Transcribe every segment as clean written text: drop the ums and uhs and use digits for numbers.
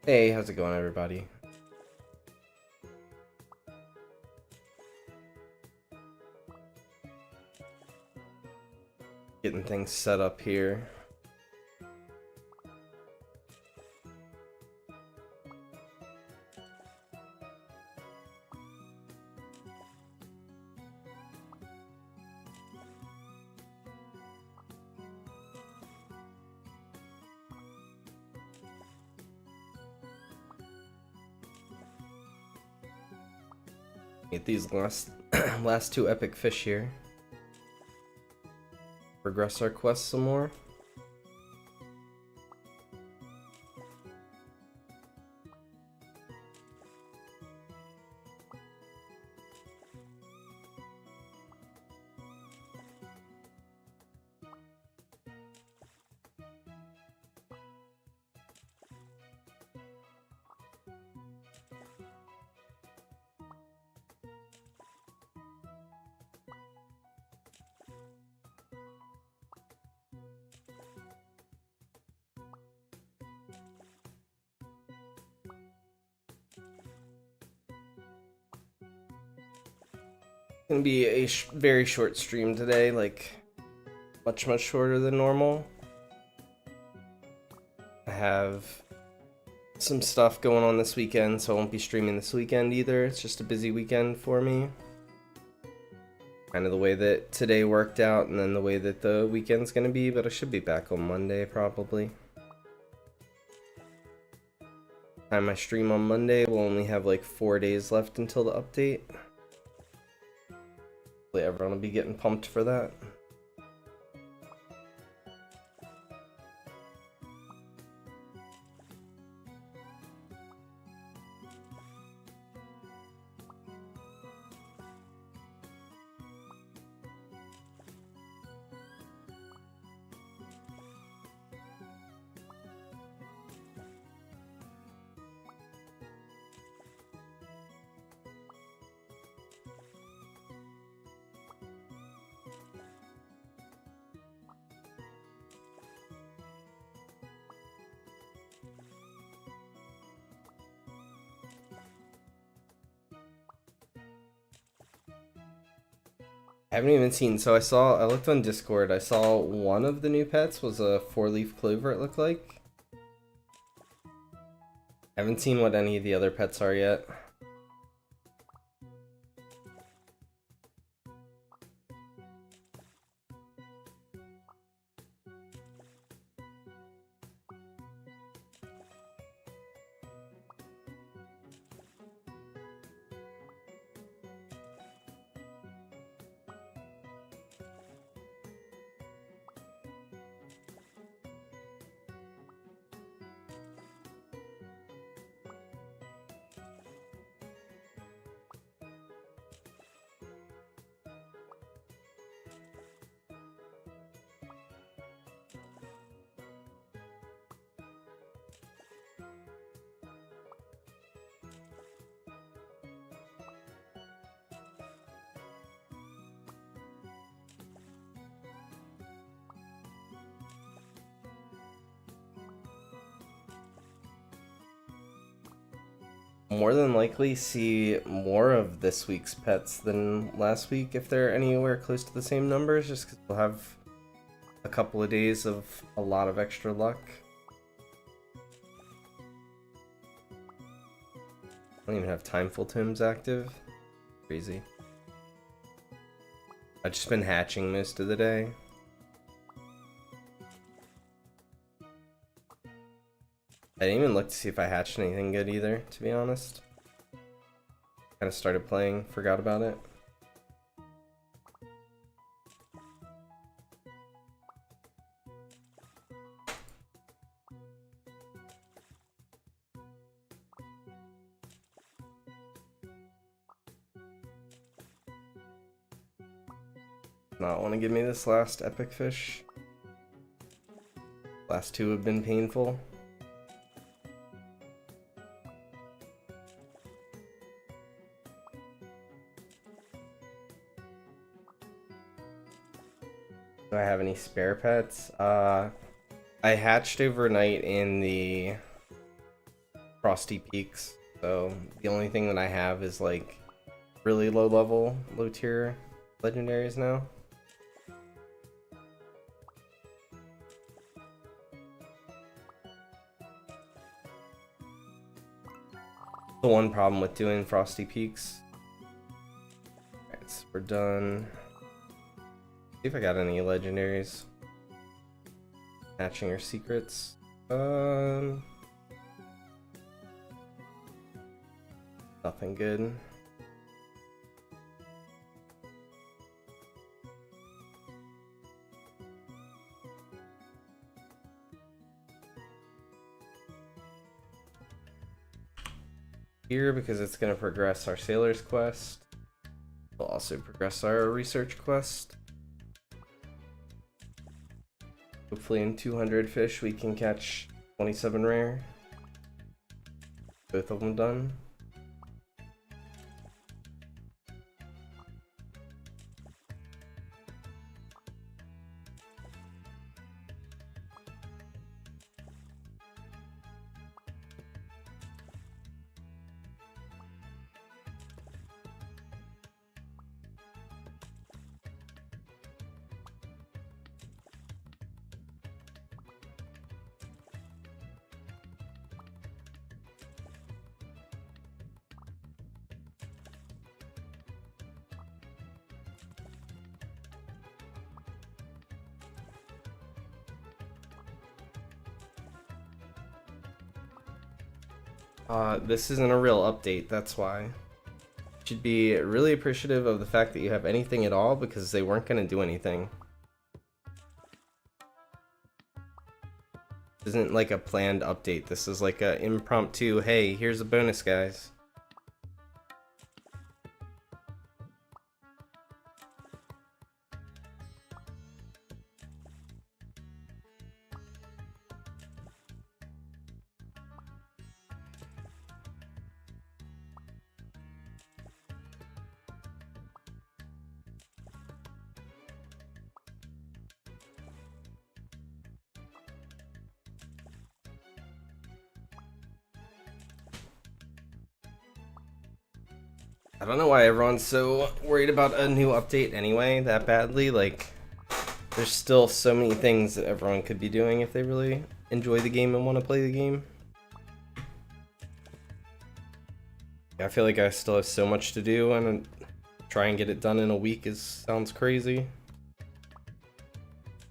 Hey, how's it going, everybody? Getting things set up here. Get these last two epic fish here. Progress our quest some more. Gonna be a very short stream today, like much shorter than normal. I have some stuff going on this weekend, so I won't be streaming this weekend either. It's just a busy weekend for me. Kind of the way that today worked out, and then the way that the weekend's gonna be, but I should be back on Monday probably. Time I stream on Monday, we'll only have like 4 days left until the update. Hopefully everyone will be getting pumped for that. I haven't even seen, so I looked on Discord, I saw one of the new pets was a 4-leaf clover, it looked like. I haven't seen what any of the other pets are yet. More than likely see more of this week's pets than last week if they're anywhere close to the same numbers, just because we'll have a couple of days of a lot of extra luck. I don't even have Timeful Tomes active. Crazy. I've just been hatching most of the day. I didn't even look to see if I hatched anything good either, to be honest. Kind of started playing, forgot about it. Not want to give me this last epic fish. Last two have been painful. Do I have any spare pets? I hatched overnight in the Frosty Peaks. So the only thing that I have is like really low level, low tier legendaries now. The one problem with doing Frosty Peaks. Alright, so we're done. See if I got any legendaries. Hatching or secrets. Nothing good. Here because it's going to progress our Sailor's Quest. We'll also progress our Research Quest. Hopefully in 200 fish we can catch 27 rare. Both of them done. This isn't a real update, that's why. You should be really appreciative of the fact that you have anything at all, because they weren't going to do anything. This isn't like a planned update, this is like a impromptu, hey, here's a bonus, guys. I don't know why everyone's so worried about a new update anyway, that badly. Like, there's still so many things that everyone could be doing if they really enjoy the game and want to play the game. I feel like I still have so much to do, and try and get it done in a week sounds crazy.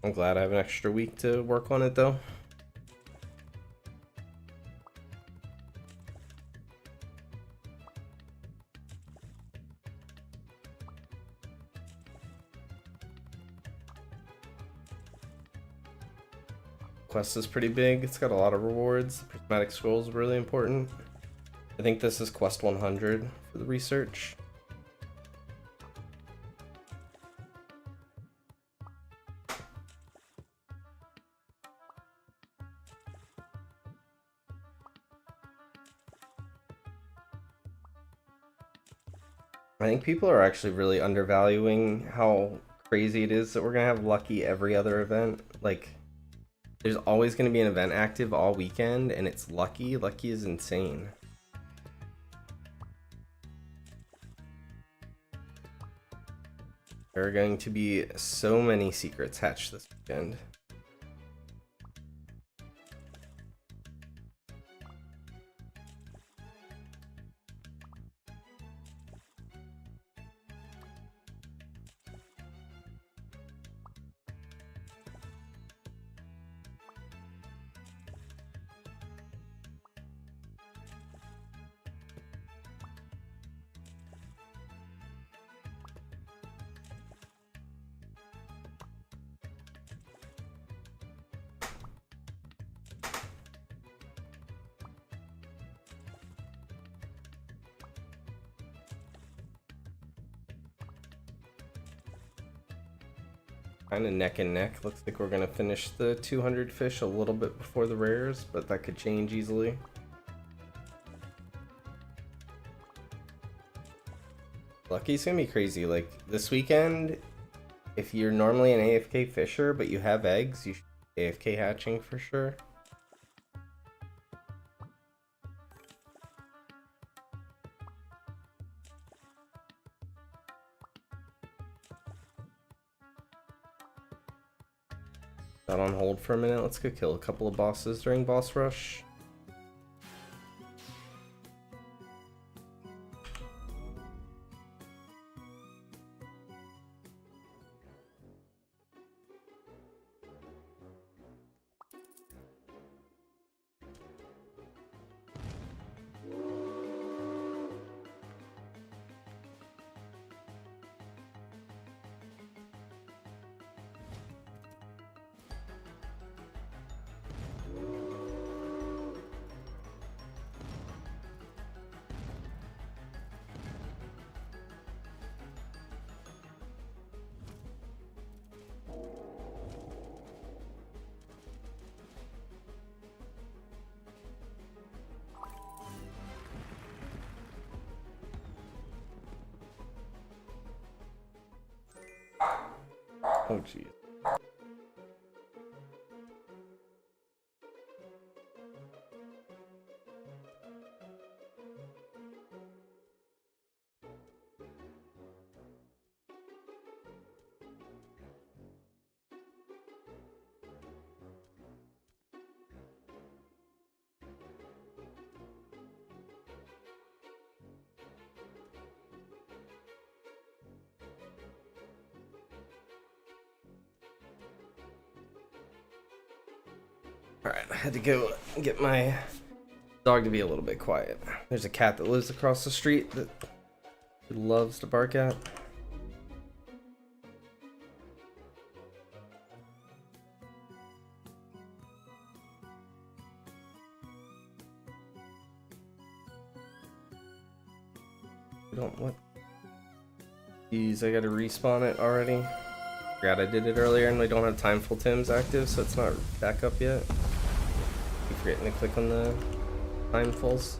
I'm glad I have an extra week to work on it though. Quest is pretty big, it's got a lot of rewards. The prismatic scroll is really important. I think this is quest 100 for the research. I think people are actually really undervaluing how crazy it is that we're gonna have Lucky every other event. Like, there's always going to be an event active all weekend, and it's Lucky. Lucky is insane. There are going to be so many secrets hatched this weekend. Kind of neck and neck. Looks like we're gonna finish the 200 fish a little bit before the rares, but that could change easily. Lucky's gonna be crazy. Like, this weekend, if you're normally an AFK fisher but you have eggs, you should be AFK hatching for sure. Got on hold for a minute. Let's go kill a couple of bosses during boss rush. Oh, geez. Alright, I had to go get my dog to be a little bit quiet. There's a cat that lives across the street that he loves to bark at. We don't what? Jeez, I gotta respawn it already. Forgot I did it earlier and we don't have Timeful Tims active, so it's not back up yet. Keep forgetting to click on the Timefuls.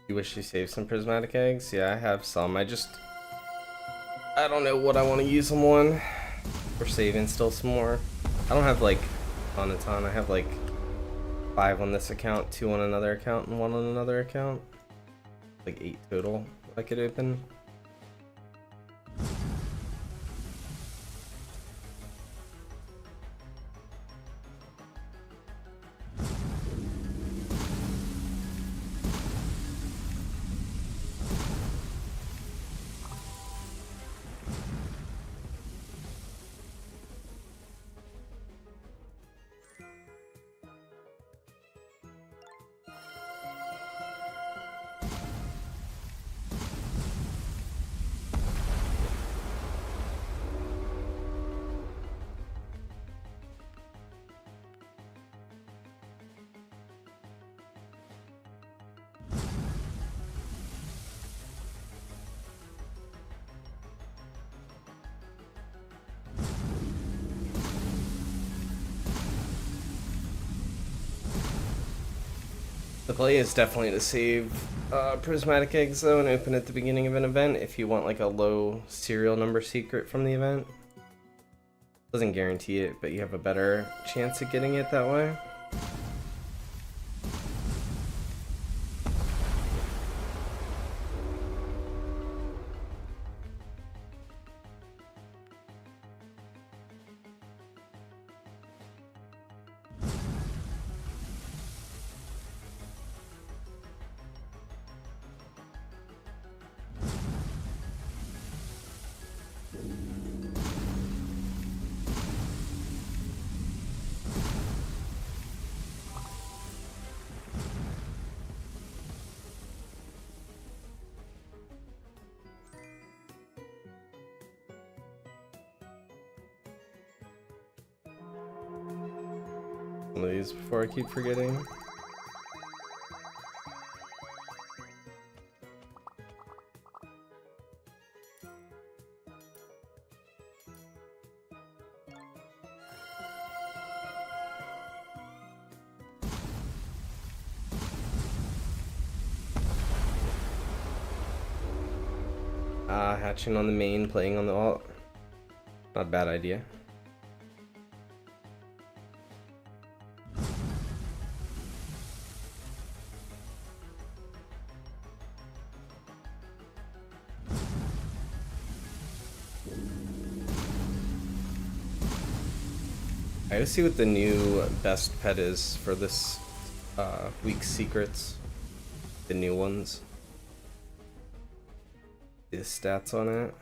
You wish you saved some prismatic eggs? Yeah, I have some. I don't know what I want to use them on. We're saving still some more. I don't have like a ton. I have like 5 on this account, 2 on another account, and 1 on another account. Like 8 total I could open. The play is definitely to save prismatic eggs though and open at the beginning of an event if you want like a low serial number secret from the event. Doesn't guarantee it, but you have a better chance of getting it that way. One of these before I keep forgetting. Hatching on the main, playing on the alt. Not a bad idea. I gotta see what the new best pet is for this week's secrets. The new ones. The stats on it.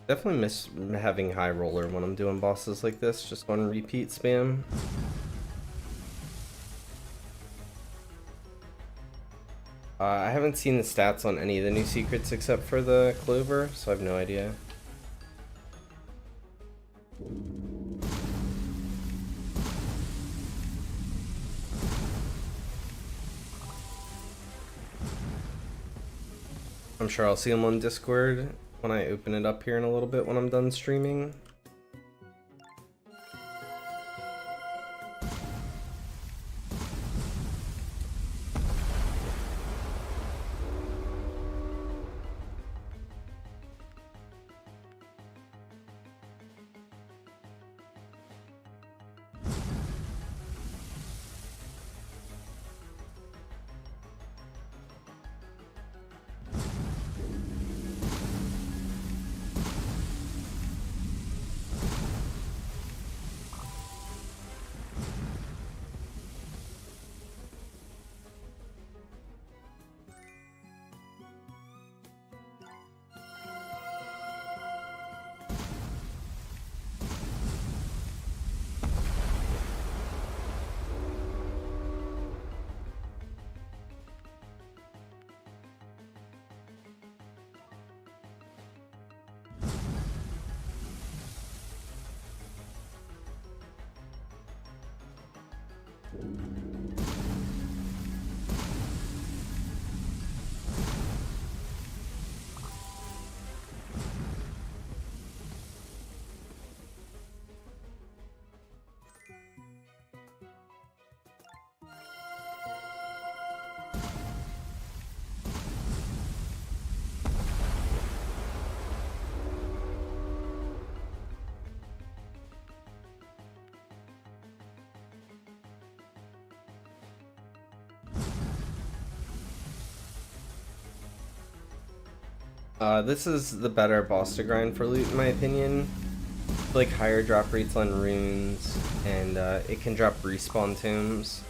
Definitely miss having high roller when I'm doing bosses like this, just on repeat spam. I haven't seen the stats on any of the new secrets except for the Clover, so I have no idea. I'm sure I'll see them on Discord when I open it up here in a little bit when I'm done streaming. This is the better boss to grind for loot in my opinion. Like higher drop rates on runes, and it can drop respawn tombs.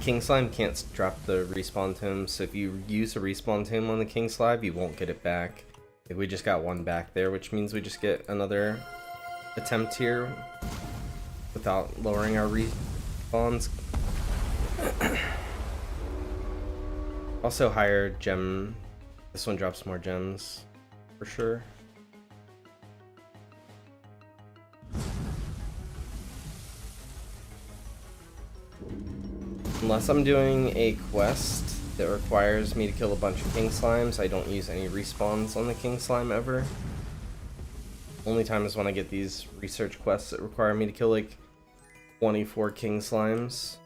King Slime can't drop the respawn tombs, so if you use a respawn tomb on the King Slime, you won't get it back. Like, we just got one back there, which means we just get another attempt here without lowering our respawns. Also higher gem. This one drops more gems, for sure. Unless I'm doing a quest that requires me to kill a bunch of king slimes. I don't use any respawns on the king slime ever. Only time is when I get these research quests that require me to kill like 24 king slimes.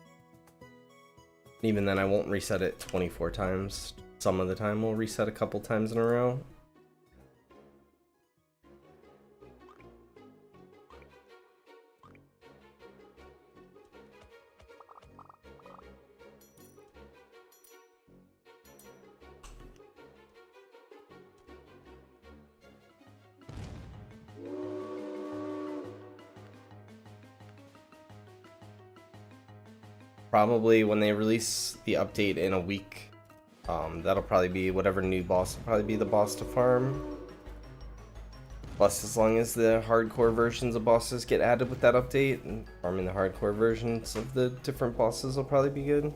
Even then I won't reset it 24 times. Some of the time we'll reset a couple times in a row. Probably when they release the update in a week, that'll probably be whatever new boss will probably be the boss to farm. Plus, as long as the hardcore versions of bosses get added with that update, and farming the hardcore versions of the different bosses will probably be good.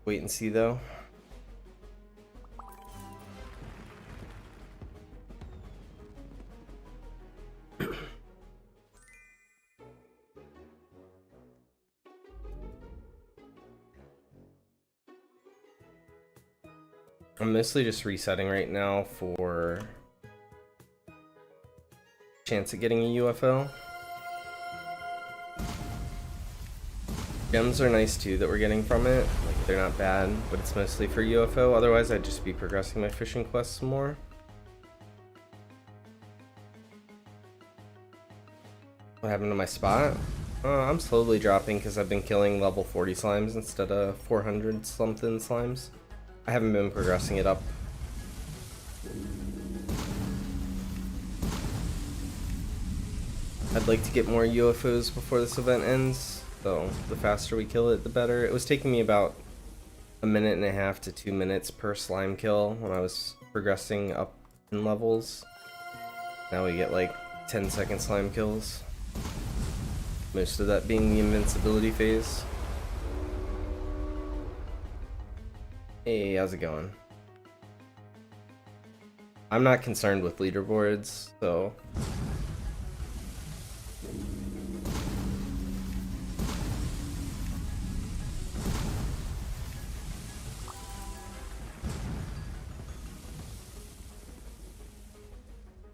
Wait and see though. I'm mostly just resetting right now for chance at getting a UFO. Gems are nice too that we're getting from it. Like, they're not bad, but it's mostly for UFO. Otherwise, I'd just be progressing my fishing quests more. What happened to my spot? I'm slowly dropping because I've been killing level 40 slimes instead of 400 something slimes. I haven't been progressing it up. I'd like to get more UFOs before this event ends, so the faster we kill it, the better. It was taking me about 1.5 to 2 minutes per slime kill when I was progressing up in levels. Now we get like 10-second slime kills. Most of that being the invincibility phase. Hey, how's it going? I'm not concerned with leaderboards, so...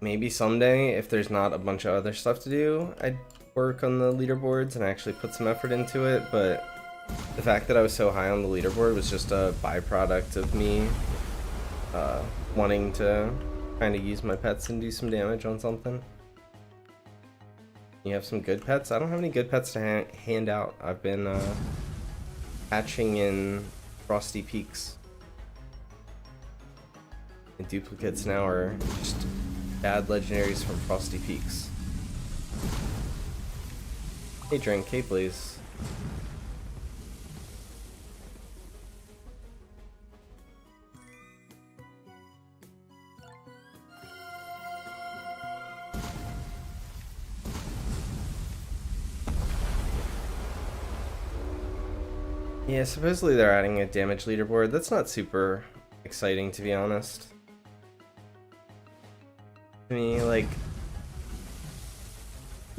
Maybe someday, if there's not a bunch of other stuff to do, I'd work on the leaderboards and actually put some effort into it, but the fact that I was so high on the leaderboard was just a byproduct of me wanting to kind of use my pets and do some damage on something. You have some good pets? I don't have any good pets to hand out. I've been hatching in Frosty Peaks. And duplicates now are just bad legendaries from Frosty Peaks. Hey Drink, hey Blaze. Yeah, supposedly they're adding a damage leaderboard. That's not super exciting, to be honest. To me, like,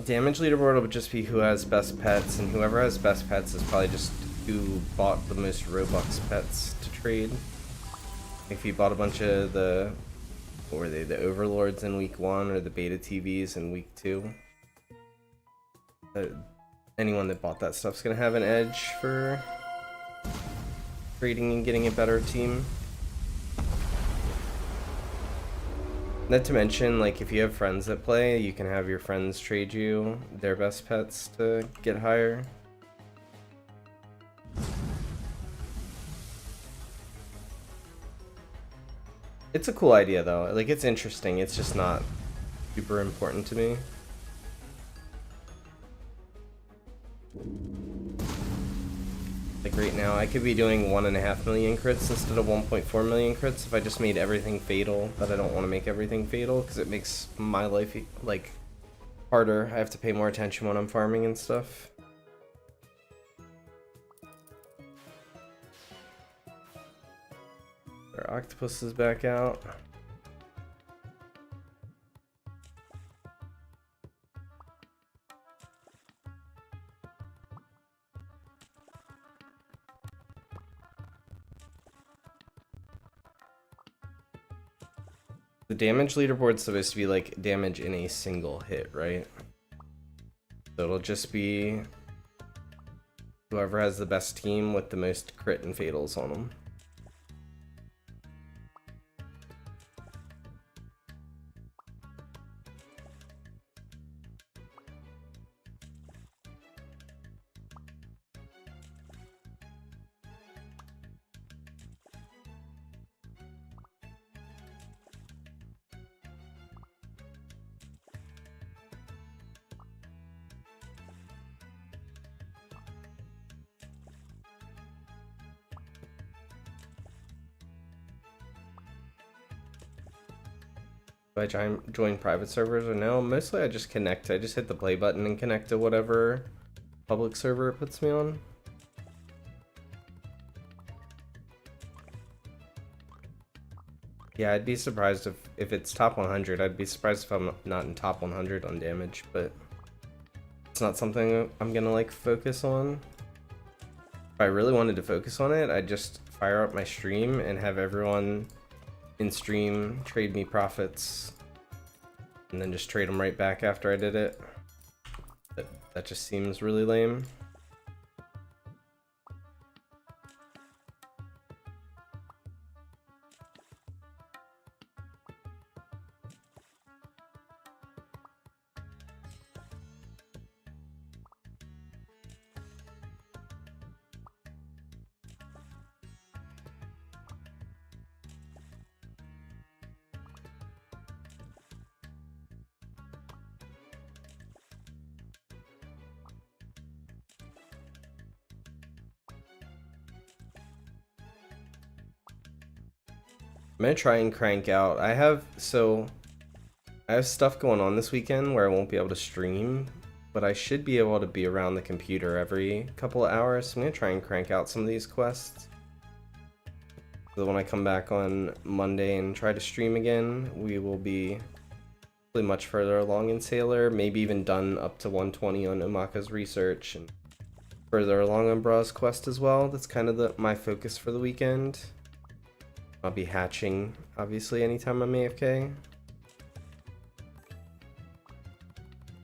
damage leaderboard will just be who has best pets, and whoever has best pets is probably just who bought the most Robux pets to trade. If you bought a bunch of the, what were they, the Overlords in week 1 or the Beta TVs in week 2, anyone that bought that stuff's gonna have an edge for trading and getting a better team. Not to mention, like, if you have friends that play, you can have your friends trade you their best pets to get higher. It's a cool idea though, like, it's interesting, it's just not super important to me. Like right now, I could be doing 1.5 million crits instead of 1.4 million crits if I just made everything fatal, but I don't want to make everything fatal because it makes my life, like, harder. I have to pay more attention when I'm farming and stuff. Our octopus is back out. The damage leaderboard's supposed to be like damage in a single hit, right? So it'll just be whoever has the best team with the most crit and fatals on them. Do I join private servers or no? Mostly I just connect. I just hit the play button and connect to whatever public server it puts me on. Yeah, I'd be surprised if it's top 100. I'd be surprised if I'm not in top 100 on damage, but it's not something I'm gonna like focus on. If I really wanted to focus on it, I'd just fire up my stream and have everyone in stream trade me profits and then just trade them right back after I did it. But that just seems really lame. I'm gonna try and crank out. I have stuff going on this weekend where I won't be able to stream, but I should be able to be around the computer every couple of hours. So I'm gonna try and crank out some of these quests. So when I come back on Monday and try to stream again, we will be really much further along in Sailor, maybe even done up to 120 on Umaka's research and further along on Bra's quest as well. That's kind of my focus for the weekend. I'll be hatching, obviously, anytime I'm AFK.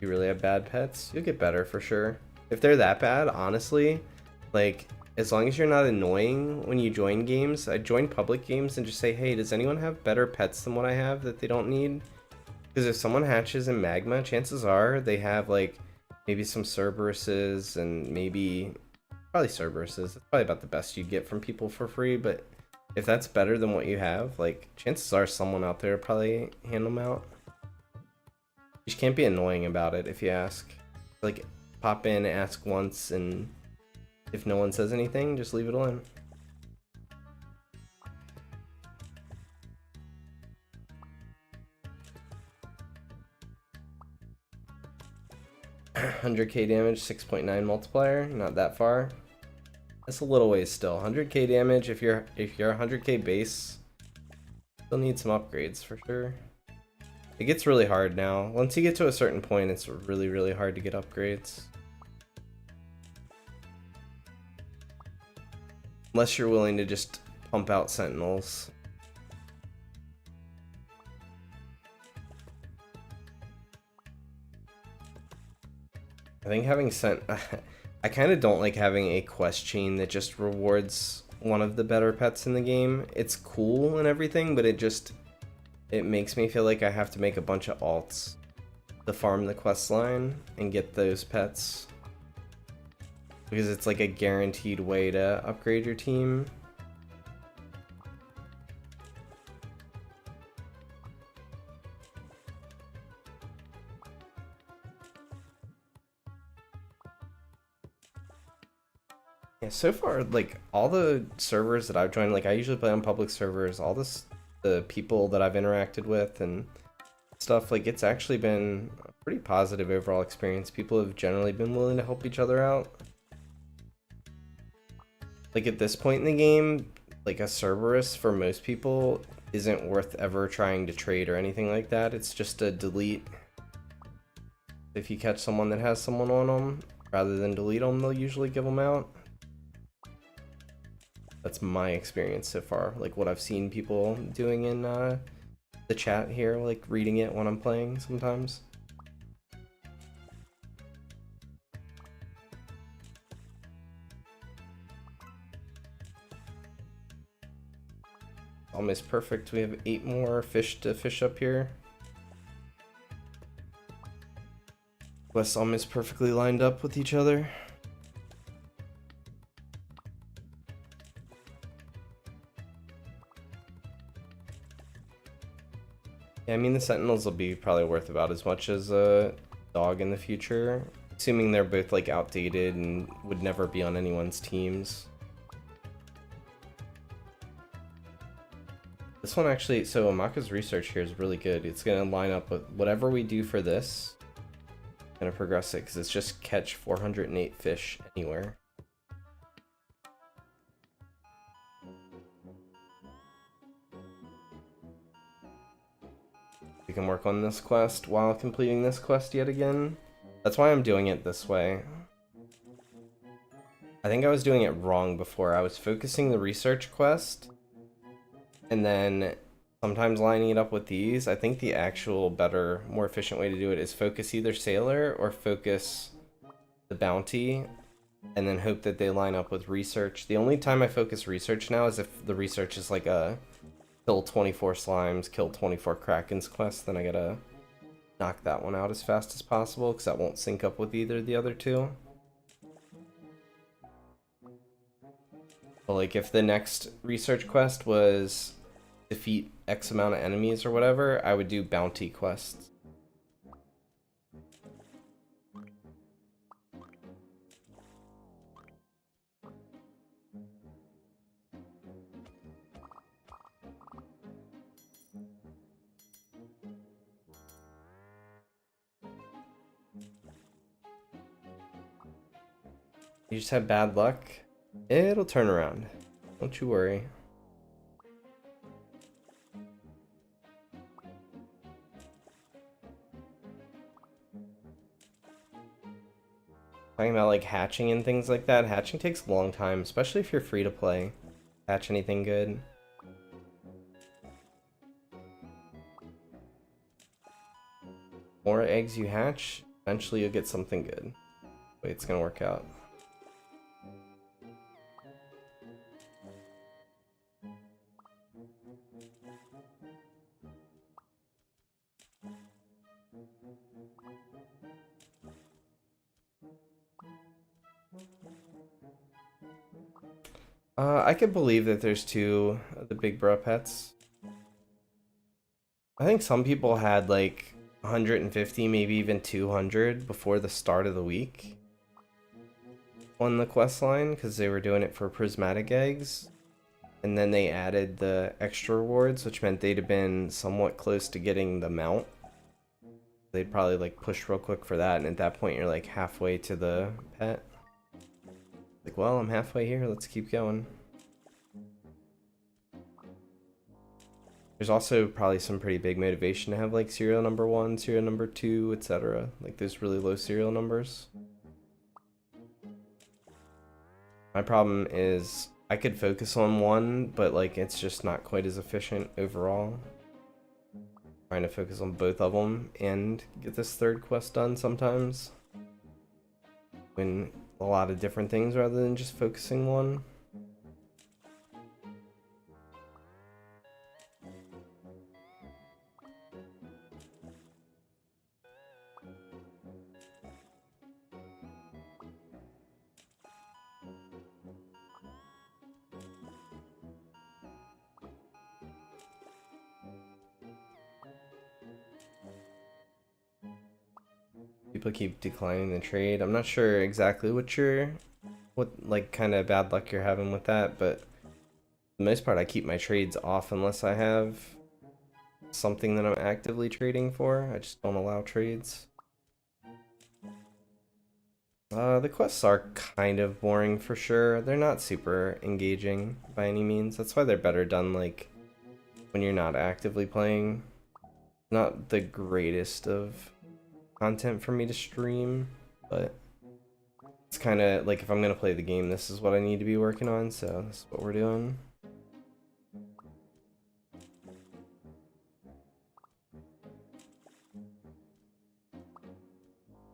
You really have bad pets? You'll get better for sure. If they're that bad, honestly, like, as long as you're not annoying when you join games, I join public games and just say, hey, does anyone have better pets than what I have that they don't need? Because if someone hatches in Magma, chances are they have, like, maybe some Cerberuses and maybe, probably Cerberuses. It's probably about the best you get from people for free, but if that's better than what you have, like, chances are someone out there probably hand them out. You just can't be annoying about it if you ask. Like, pop in, ask once, and if no one says anything, just leave it alone. $100k damage, 6.9 multiplier, not that far. That's a little ways still. 100k damage if you're 100k base. Still need some upgrades for sure. It gets really hard now. Once you get to a certain point, it's really, really hard to get upgrades. Unless you're willing to just pump out sentinels. I think having I kind of don't like having a quest chain that just rewards one of the better pets in the game. It's cool and everything, but it makes me feel like I have to make a bunch of alts to farm the quest line and get those pets. Because it's like a guaranteed way to upgrade your team. Yeah, so far, like, all the servers that I've joined, like, I usually play on public servers, all the people that I've interacted with and stuff, like, it's actually been a pretty positive overall experience. People have generally been willing to help each other out. Like, at this point in the game, like, a Cerberus for most people isn't worth ever trying to trade or anything like that. It's just a delete. If you catch someone that has someone on them, rather than delete them, they'll usually give them out. That's my experience so far, like what I've seen people doing in the chat here, like reading it when I'm playing sometimes. Almost perfect. We have 8 more fish to fish up here. Quests almost perfectly lined up with each other. Yeah, I mean the Sentinels will be probably worth about as much as a dog in the future, assuming they're both like outdated and would never be on anyone's teams. This one actually, so Amaka's research here is really good. It's gonna line up with whatever we do for this. Gonna progress it because it's just catch 408 fish anywhere. We can work on this quest while completing this quest yet again. That's why I'm doing it this way. I think I was doing it wrong before. I was focusing the research quest and then sometimes lining it up with these. I think the actual better, more efficient way to do it is focus either Sailor or focus the bounty and then hope that they line up with research. The only time I focus research now is if the research is like a kill 24 slimes, kill 24 krakens quest, then I gotta knock that one out as fast as possible because that won't sync up with either of the other two. But like if the next research quest was defeat X amount of enemies or whatever, I would do bounty quests. You just have bad luck? It'll turn around. Don't you worry. Talking about like hatching and things like that, hatching takes a long time, especially if you're free to play. Hatch anything good. More eggs you hatch, eventually you'll get something good. Wait, it's gonna work out. I could believe that there's 2 of the big bro pets. I think some people had like 150, maybe even 200 before the start of the week on the quest line because they were doing it for prismatic eggs. And then they added the extra rewards, which meant they'd have been somewhat close to getting the mount. They'd probably like push real quick for that, and at that point you're like halfway to the pet. Like, well, I'm halfway here, let's keep going. There's also probably some pretty big motivation to have like serial number 1, serial number 2, etc. Like those really low serial numbers. My problem is I could focus on one, but like it's just not quite as efficient overall. Trying to focus on both of them and get this third quest done sometimes. When a lot of different things rather than just focusing one. People keep declining the trade. I'm not sure exactly what like kind of bad luck you're having with that, but for the most part I keep my trades off unless I have something that I'm actively trading for. I just don't allow trades. The quests are kind of boring for sure. They're not super engaging by any means. That's why they're better done like when you're not actively playing. Not the greatest of content for me to stream, but it's kind of like if I'm gonna play the game, this is what I need to be working on, so this is what we're doing.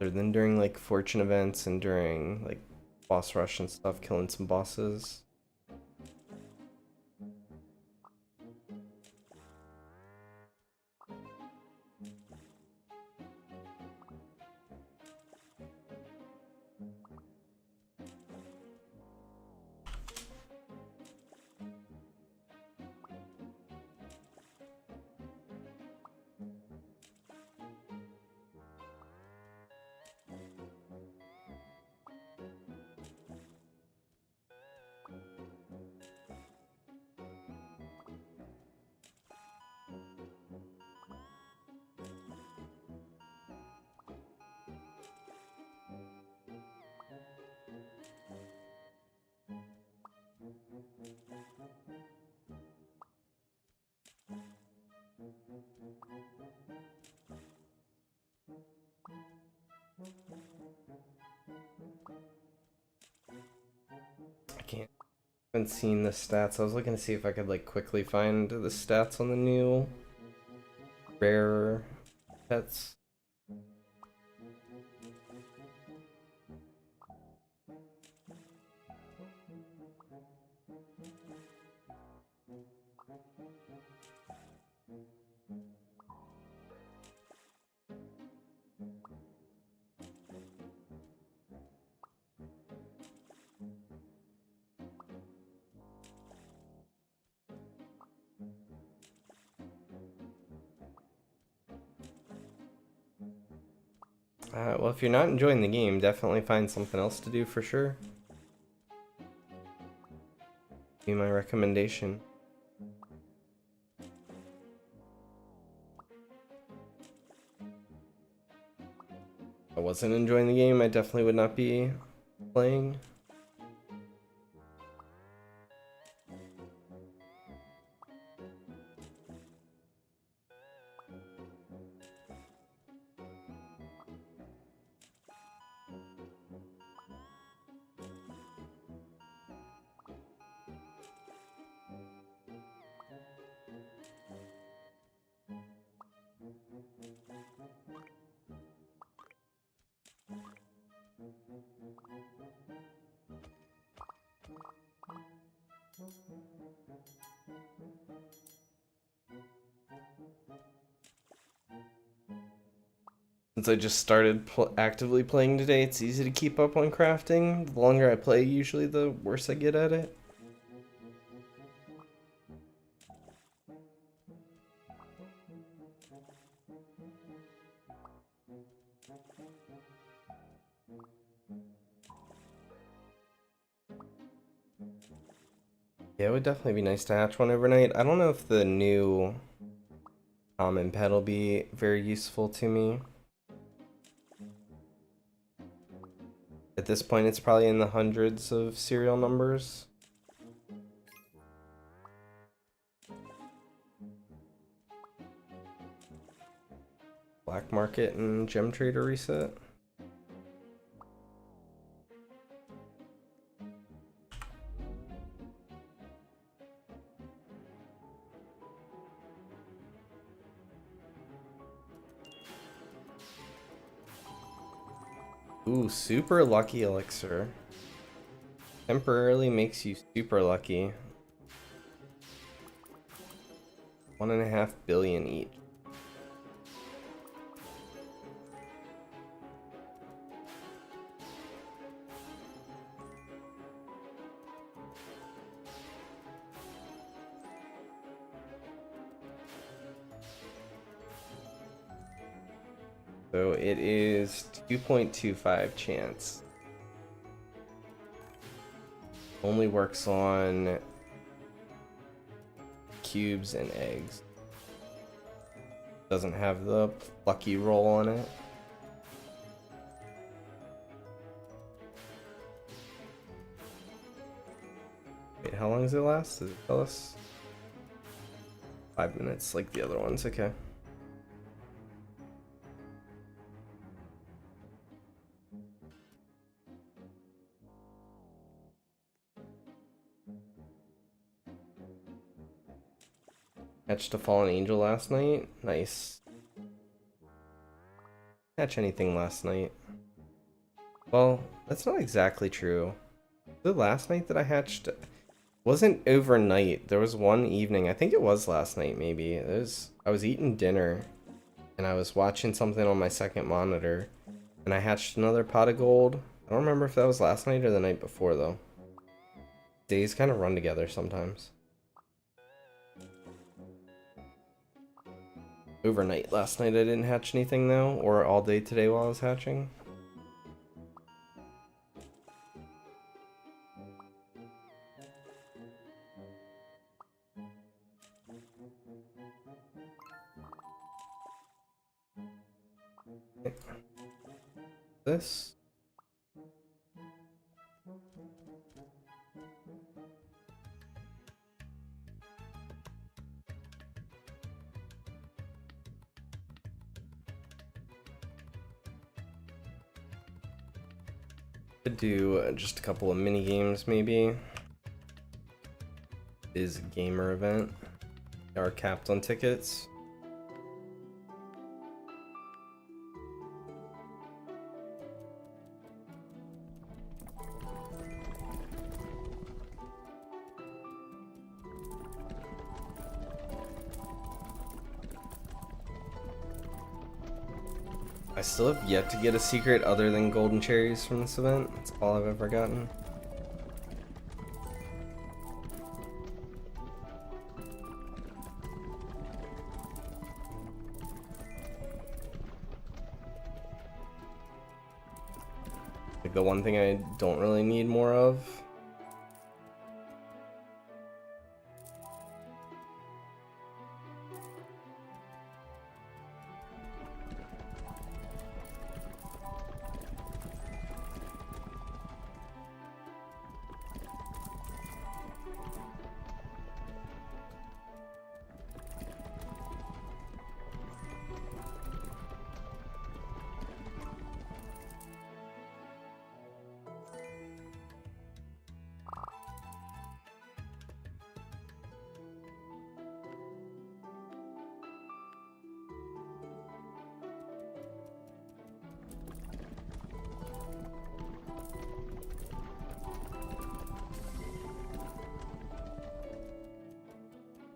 Other than during like fortune events and during like boss rush and stuff, killing some bosses. I can't. I haven't seen the stats. I was looking to see if I could like quickly find the stats on the new rare pets. Well, if you're not enjoying the game, definitely find something else to do for sure. Be my recommendation. If I wasn't enjoying the game, I definitely would not be playing. Since I just started actively playing today, it's easy to keep up on crafting. The longer I play, usually the worse I get at it. Yeah, it would definitely be nice to hatch one overnight. I don't know if the new common pet will be very useful to me. At this point, it's probably in the hundreds of serial numbers. Black market and gem trader reset. Ooh, super lucky elixir. Temporarily makes you super lucky. 1.5 billion each. So it is 2.25 chance. Only works on cubes and eggs. Doesn't have the lucky roll on it. Wait, how long does it last? Does it tell us? 5 minutes, like the other ones, okay. Catched a fallen angel last night. Nice. Catch anything last night. Well, that's not exactly true. The last night that I hatched wasn't overnight. There was one evening. I think it was last night, maybe. I was eating dinner, and I was watching something on my second monitor, and I hatched another pot of gold. I don't remember if that was last night or the night before, though. Days kind of run together sometimes. Overnight last night I didn't hatch anything, though, or all day today while I was hatching. This. Could do just a couple of mini games, maybe. Is a gamer event. Are capped on tickets. I still have yet to get a secret other than golden cherries from this event. That's all I've ever gotten. Like the one thing I don't really need more of.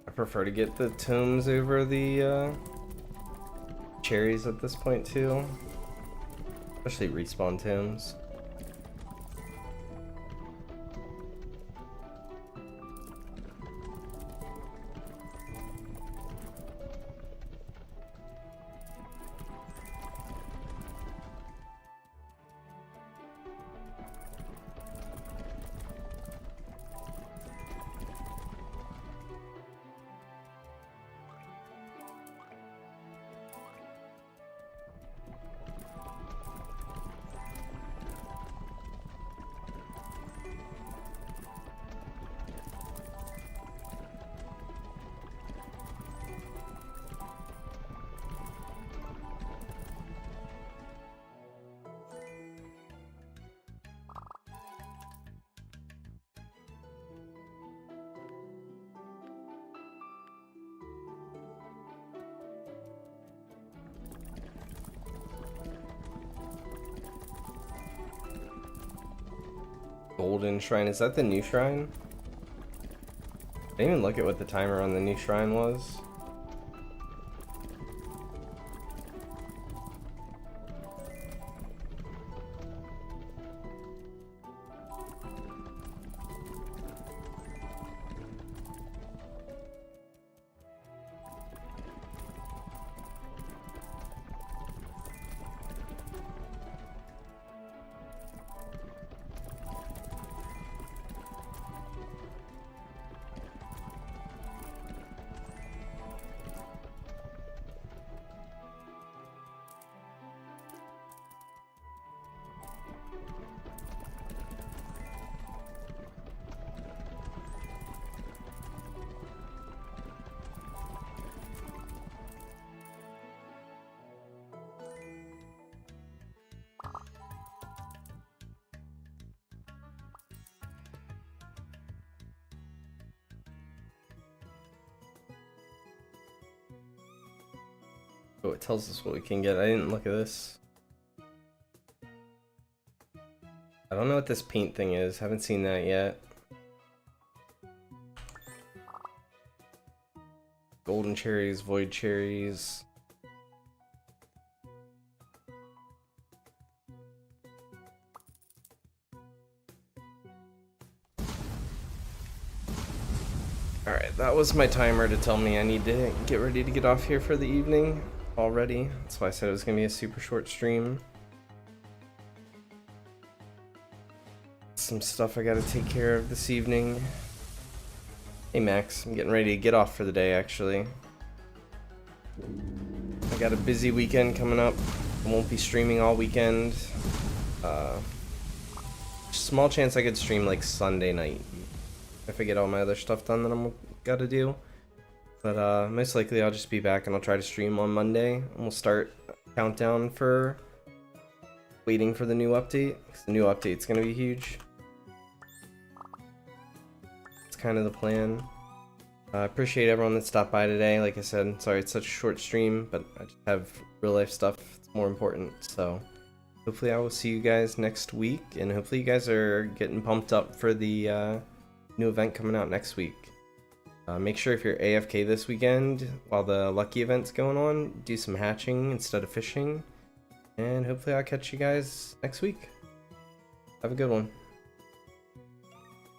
I prefer to get the tomes over the cherries at this point too. Especially respawn tomes. Golden Shrine, is that the new shrine? I didn't even look at what the timer on the new shrine was. Oh, it tells us what we can get. I didn't look at this. don't know what this paint thing is. Haven't seen that yet. Golden cherries, void cherries. Alright, that was my timer to tell me I need to get ready to get off here for the evening already. That's why I said it was going to be a super short stream. Some stuff I got to take care of this evening. Hey Max, I'm getting ready to get off for the day actually. I got a busy weekend coming up. I won't be streaming all weekend. Small chance I could stream like Sunday night if I get all my other stuff done that I'm gotta do. But most likely I'll just be back and I'll try to stream on Monday and we'll start a countdown for waiting for the new update, because the new update's gonna be huge. It's kind of the plan. I appreciate everyone that stopped by today. Like I said, sorry it's such a short stream, but I just have real life stuff that's more important, so hopefully I will see you guys next week, and hopefully you guys are getting pumped up for the new event coming out next week. Make sure if you're AFK this weekend while the lucky event's going on, do some hatching instead of fishing, and hopefully I'll catch you guys next week. Have a good one.